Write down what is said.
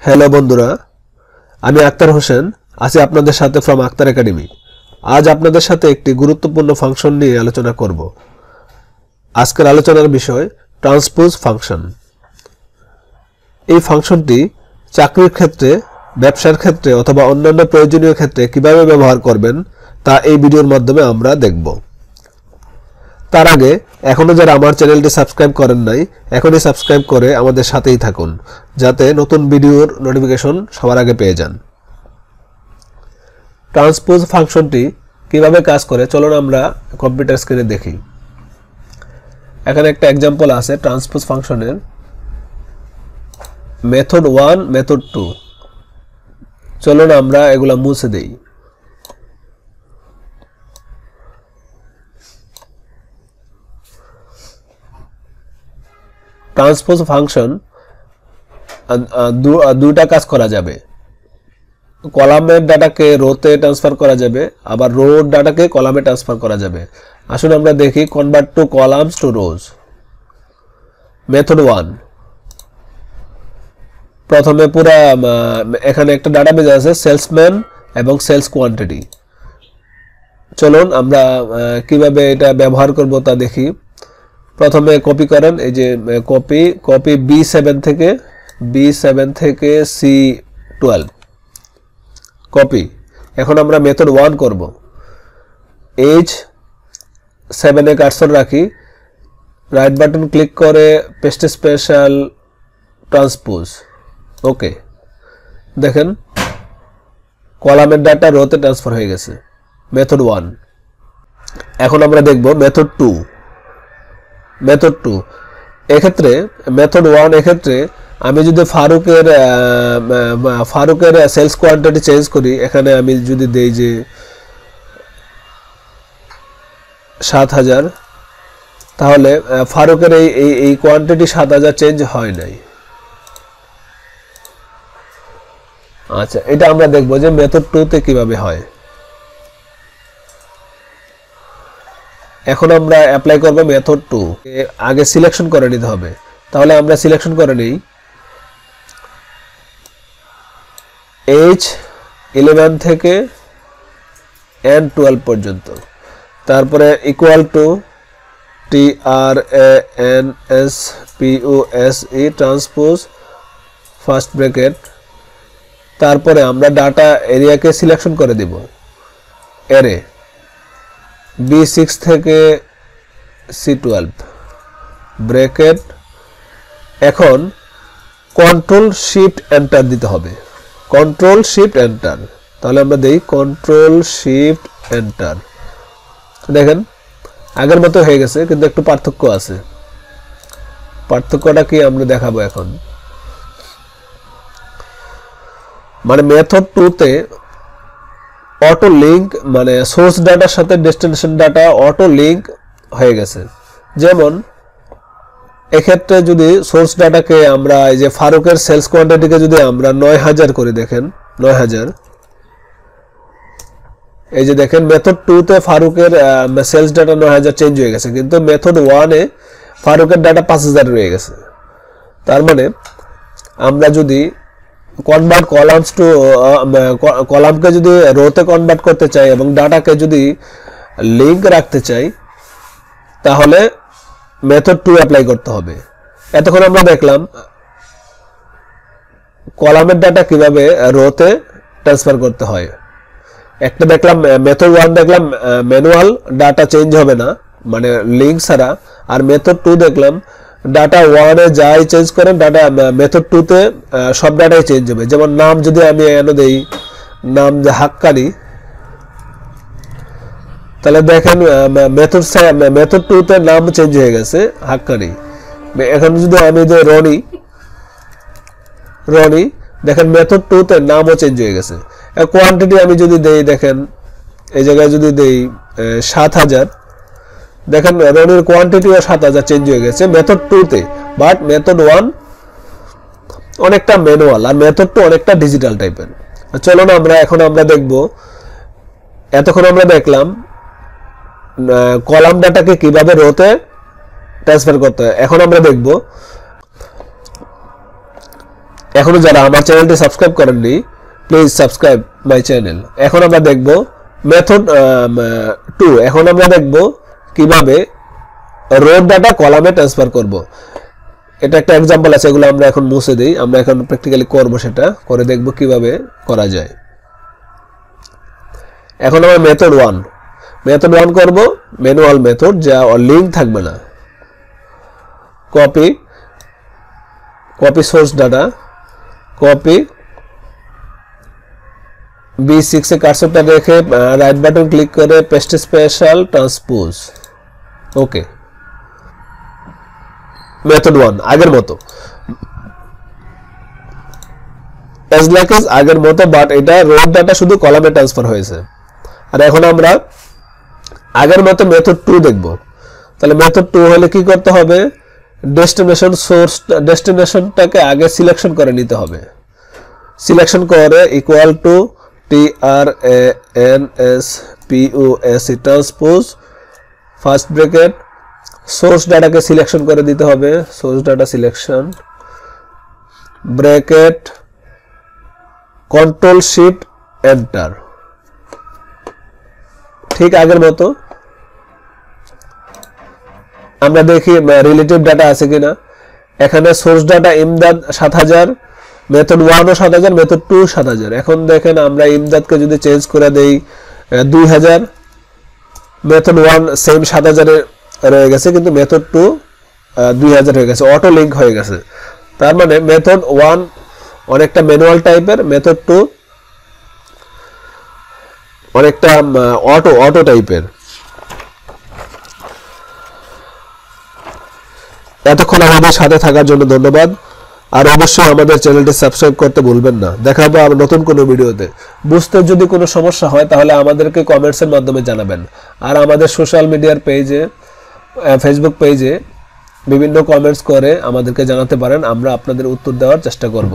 Hello বন্ধুরা, আমি আক্তার হোসেন আছি আপনাদের সাথে ফ্রম আক্তার একাডেমি। আজ আপনাদের সাথে একটি গুরুত্বপূর্ণ ফাংশন নিয়ে আলোচনা করব। আজকের আলোচনার বিষয় ট্রান্সপোজ ফাংশন। এই ফাংশনটি চাকরির ক্ষেত্রে, ব্যবসার ক্ষেত্রে অথবা অন্যান্য প্রয়োজনীয় ক্ষেত্রে কিভাবে ব্যবহার করবেন তা এই ভিডিওর মাধ্যমে আমরা দেখব। তার আগে এখনো যারা আমার চ্যানেলটি সাবস্ক্রাইব করেন নাই, এখনই সাবস্ক্রাইব করে আমাদের সাথেই থাকুন যাতে নতুন ভিডিওর নোটিফিকেশন সবার আগে পেয়ে যান। ট্রান্সপোজ ফাংশনটি কিভাবে কাজ করে চলুন আমরা কম্পিউটার স্ক্রিনে দেখি। এখানে একটা एग्जांपल আছে ট্রান্সপোজ ফাংশনের, মেথড 1 মেথড 2। চলুন আমরা এগুলা মুছে দেই। ট্রান্সপোজ ফাংশন দুইটা কাজ করা যাবে। কলামের ডাটাকে রোতে ট্রান্সফার করা যাবে, আবার রো ডাটাকে কলামে ট্রান্সফার করা যাবে। আসুন আমরা দেখি convert to columns to rows. Method 1, প্রথমে পুরা এখানে একটা ডাটাবেজ আছে সেলসম্যান এবং সেলস কোয়ান্টিটি। চলুন আমরা কিভাবে এটা ব্যবহার করব তা দেখি। প্রথমে কপি করেন, এই যে কপি B7 থেকে C12 কপি। এখন আমরা মেথড 1 করব। H7 এ কার্সর রাখি, রাইট বাটন ক্লিক করে পেস্ট স্পেশাল ট্রান্সপোজ। ওকে, দেখেন কলামের ডাটা রোতে ট্রান্সফার হয়ে গেছে। মেথড 1। এখন আমরা দেখব মেথড 2। মেথড 2 এক্ষেত্রে, মেথড 1 এক্ষেত্রে আমি যদি ফারুকের সেলস কোয়ান্টিটি চেঞ্জ করি, এখানে আমি যদি দেই যে 7000, তাহলে ফারুকের এই কোয়ান্টিটি 7000 চেঞ্জ হয় নাই। আচ্ছা, এটা আমরা দেখব যে মেথড 2 তে কিভাবে হয়। এখন আমরা অ্যাপ্লাই করব মেথড 2। আগে সিলেকশন করে নিতে হবে, তাহলে আমরা সিলেকশন করে নেই H11 থেকে N12 পর্যন্ত, তারপরে equal to TRANSPOSE transpose first bracket, তারপরে আমরা ডাটা এরিয়াকে সিলেকশন করে দিব অ্যারে B6 থেকে C12 ব্র্যাকেট। এখন কন্ট্রোল শিফট এন্টার দিতে হবে, কন্ট্রোল শিফট এন্টার। তাহলে আমরা দেই কন্ট্রোল শিফট এন্টার। দেখেন আগের মতো হয়ে গেছে, কিন্তু একটু পার্থক্য আছে। পার্থক্যটা কি আমরা দেখাবো এখন। মানে মেথড 2 তে অটো লিঙ্ক, মানে সোর্স ডাটার সাথে ডেস্টিনেশন ডাটা অটো লিঙ্ক হয়ে গেছে। যেমন এক্ষেত্রে যদি সোর্স ডাটাকে আমরা এই যে ফারুকের সেলস কোয়ান্টিটিকে যদি আমরা 9000 করে, দেখেন 9000, এই যে দেখেন মেথড 2 তে ফারুকের সেলস ডাটা 9000 চেঞ্জ হয়ে গেছে, কিন্তু মেথড 1 এ ফারুকের ডাটা 5000 রয়ে গেছে। তার মানে আমরা যদি কনভার্ট কলামস টু কলামকে যদি রোতে কনভার্ট করতে চাই এবং ডাটাকে যদি লিঙ্ক রাখতে চাই, তাহলে মেথড 2 অ্যাপ্লাই করতে হবে। এতক্ষণ আমরা দেখলাম কলামের ডাটা কিভাবে রোতে ট্রান্সফার করতে হয়। একটা দেখলাম মেথড 1 দেখলাম ম্যানুয়াল, ডাটা চেঞ্জ হবে না মানে লিঙ্ক ছাড়া। আর মেথড 2 দেখলাম ডাটা 1 এ যাই চেঞ্জ করেন, ডাটা মেথড 2 তে সব ডাটাই চেঞ্জ হবে। যেমন নাম যদি আমি এনে দেই, নাম যে হাক্কানি, তাহলে দেখেন মেথড 2 তে নাম চেঞ্জ হয়ে গেছে হাক্কানি। এখন যদি আমি যে রনি, দেখেন মেথড 2 তে নামও চেঞ্জ হয়ে গেছে। কোয়ান্টিটি আমি যদি দেই, দেখেন এই জায়গায় যদি দেই 7000, দেখেন রনির কোয়ান্টিটিও 7000 চেঞ্জ হয়ে গেছে মেথড 2 তে। বাট মেথড 1 অনেকটা ম্যানুয়াল আর মেথড 2 অনেকটা ডিজিটাল টাইপের। চলুন এখন আমরা দেখব, এতক্ষণ আমরা দেখলাম কলাম ডাটাকে কিভাবে রোতে ট্রান্সফার করতে হয়। এখন আমরা দেখব এখনো যারা আমার চ্যানেলটি সাবস্ক্রাইব করেননি প্লিজ সাবস্ক্রাইব মাই চ্যানেল। এখন আমরা দেখব মেথড 2। এখন আমরা দেখব কিভাবে রো ডাটা কলামে ট্রান্সফার করব। এটা একটা এক্সাম্পল আছে, এগুলো আমরা এখন মুছে দেই। আমরা এখন প্র্যাকটিক্যালি করব, সেটা করে দেখব কিভাবে করা যায়। এখন আমরা মেথড 1 করব, ম্যানুয়াল মেথড, যা লিংক থাকবে না। Copy source data, copy B6 এ কার্সরটা রেখে রাইট বাটন ক্লিক করে পেস্ট স্পেশাল ট্রান্সপোজ। ওকে, মেথড 1 আগের মতো, as like as আগের মতো, বাট এটা রো ডাটা শুধু কলামে ট্রান্সফার হয়েছে। আর এখন আমরা আগের মতো মেথড 2 দেখব। তাহলে মেথড 2 হলে কি করতে হবে? ডেস্টিনেশন সোর্স, ডেস্টিনেশনটাকে আগে সিলেকশন করে নিতে হবে। সিলেকশন করে equal to TRANSPOSE transpose first bracket, source ডাটাকে সিলেকশন করে দিতে হবে। Source data selection bracket, control shift enter, ঠিক আগের মতো। আমরা দেখি রিলেটিভ ডাটা আছে কিনা। এখানে সোর্স ডাটা ইমদাদ 7000, মেথড 1 ও 7000, মেথড 2 7000। এখন দেখেন আমরা ইমদাদকে যদি চেঞ্জ করে দেই 2000, মেথড 1 সেম 7000 রয়ে গেছে, কিন্তু মেথড 2 2000 হয়ে গেছে, অটো লিংক হয়ে গেছে। তার মানে মেথড 1 অনেকটা ম্যানুয়াল টাইপের, মেথড 2 অনেকটা অটো টাইপের। এতক্ষণ আমাদের সাথে থাকার জন্য ধন্যবাদ। আর অবশ্যই আমাদের চ্যানেলটি সাবস্ক্রাইব করতে ভুলবেন না। দেখা হবে আবার নতুন কোনো ভিডিওতে। বুঝতে যদি কোনো সমস্যা হয় তাহলে আমাদেরকে কমেন্টসের মাধ্যমে জানাবেন। আর আমাদের সোশ্যাল মিডিয়ার পেজে, ফেসবুক পেজে বিভিন্ন কমেন্টস করে আমাদেরকে জানাতে পারেন, আমরা আপনাদের উত্তর দেওয়ার চেষ্টা করব।